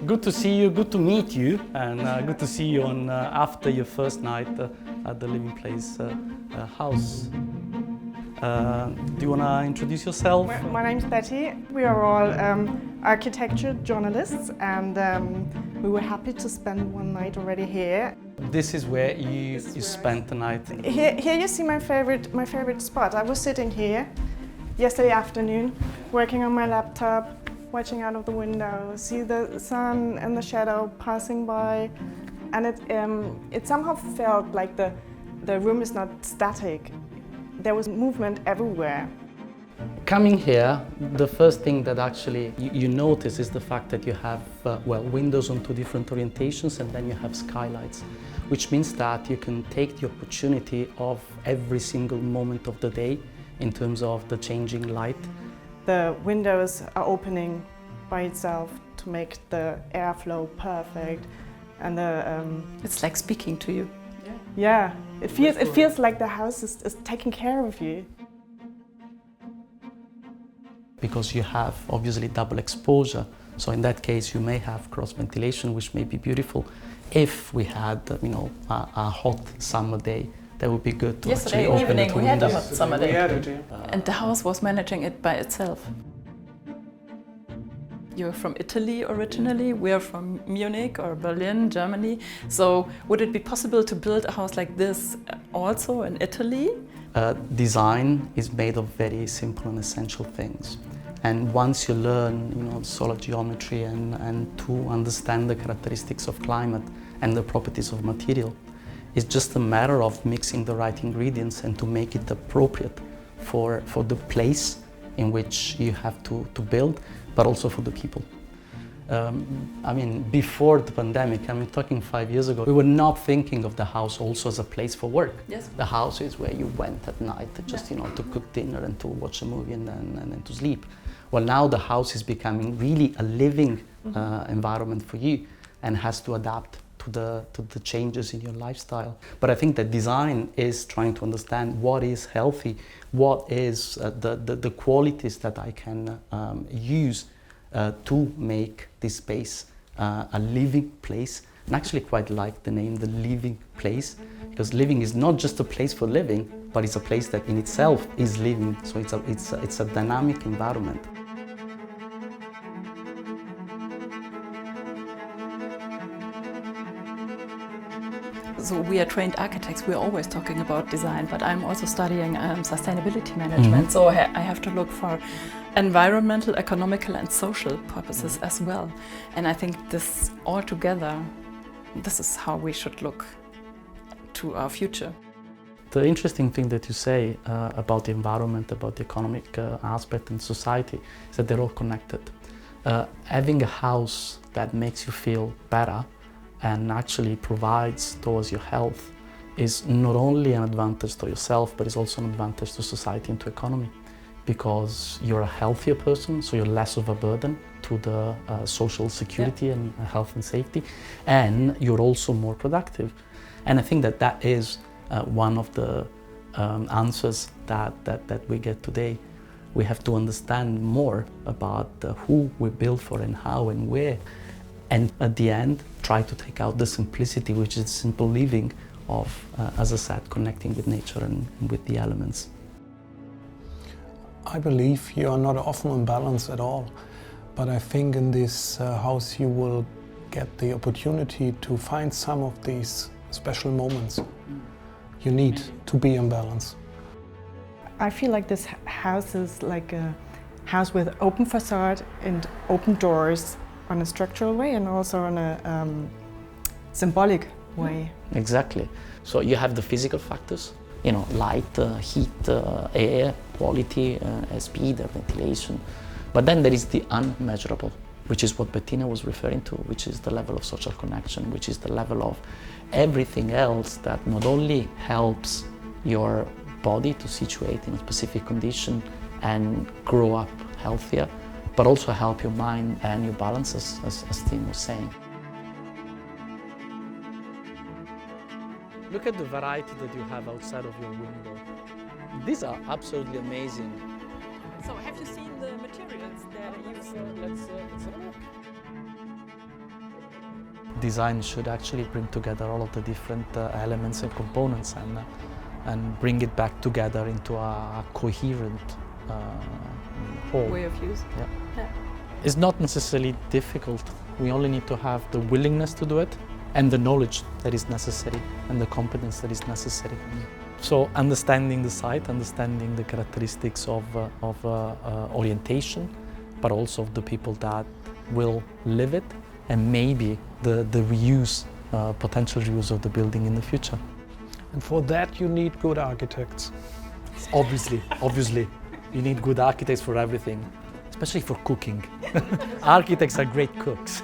good to see you, good to meet you, and good to see you on after your first night at the Living Place house. Do you want to introduce yourself? My name's Betty. We are all architecture journalists, and we were happy to spend one night already here. This is where you spent the night. Here you see my favorite spot. I was sitting here yesterday afternoon, working on my laptop, watching out of the window, see the sun and the shadow passing by, and it somehow felt like the room is not static. There was movement everywhere. Coming here, the first thing that actually you notice is the fact that you have windows on two different orientations, and then you have skylights, which means that you can take the opportunity of every single moment of the day in terms of the changing light. The windows are opening by itself to make the airflow perfect, and it's like speaking to you. Yeah, it feels like the house is taking care of you. Because you have obviously double exposure, so in that case you may have cross ventilation, which may be beautiful. If we had, a hot summer day, that would be good to Yesterday actually open evening the we had a hot windows. summer day, and the house was managing it by itself. You're from Italy originally, we're from Munich or Berlin, Germany. So would it be possible to build a house like this also in Italy? Design is made of very simple and essential things. And once you learn solid geometry and to understand the characteristics of climate and the properties of material, it's just a matter of mixing the right ingredients and to make it appropriate for the place in which you have to build, but also for the people. Before the pandemic, talking 5 years ago, we were not thinking of the house also as a place for work. Yes. The house is where you went at night just to cook dinner and to watch a movie and then to sleep. Well, now the house is becoming really a living environment for you and has to adapt to the changes in your lifestyle. But I think that design is trying to understand what is healthy, what is the qualities that I can use to make this space a living place. And actually quite like the name, the living place, because living is not just a place for living, but it's a place that in itself is living. So it's a dynamic environment. So we are trained architects, we're always talking about design, but I'm also studying sustainability management. So I have to look for environmental, economical and social purposes as well. And I think this all together, this is how we should look to our future. The interesting thing that you say about the environment, about the economic aspect in society, is that they're all connected. Having a house that makes you feel better and actually provides towards your health is not only an advantage to yourself, but it's also an advantage to society and to economy, because you're a healthier person, so you're less of a burden to the social security and health and safety, and you're also more productive. And I think that is one of the answers that we get today. We have to understand more about who we build for and how and where. And at the end, try to take out the simplicity, which is simple living of, as I said, connecting with nature and with the elements. I believe you are not often in balance at all, but I think in this house you will get the opportunity to find some of these special moments you need to be in balance. I feel like this house is like a house with open facade and open doors, on a structural way and also on a symbolic way. Exactly. So you have the physical factors, light, heat, air, quality, speed, ventilation. But then there is the unmeasurable, which is what Bettina was referring to, which is the level of social connection, which is the level of everything else that not only helps your body to situate in a specific condition and grow up healthier, but also help your mind and your balance, as Tim was saying. Look at the variety that you have outside of your window. These are absolutely amazing. So have you seen the materials that are used? Let's have a look. design should actually bring together all of the different elements and components and bring it back together into a coherent whole. Way of use. Yeah. Yeah. It's not necessarily difficult. We only need to have the willingness to do it and the knowledge that is necessary and the competence that is necessary. So understanding the site, understanding the characteristics of orientation, but also of the people that will live it, and maybe the reuse, potential reuse of the building in the future. And for that you need good architects. Obviously, you need good architects for everything, especially for cooking. Architects are great cooks.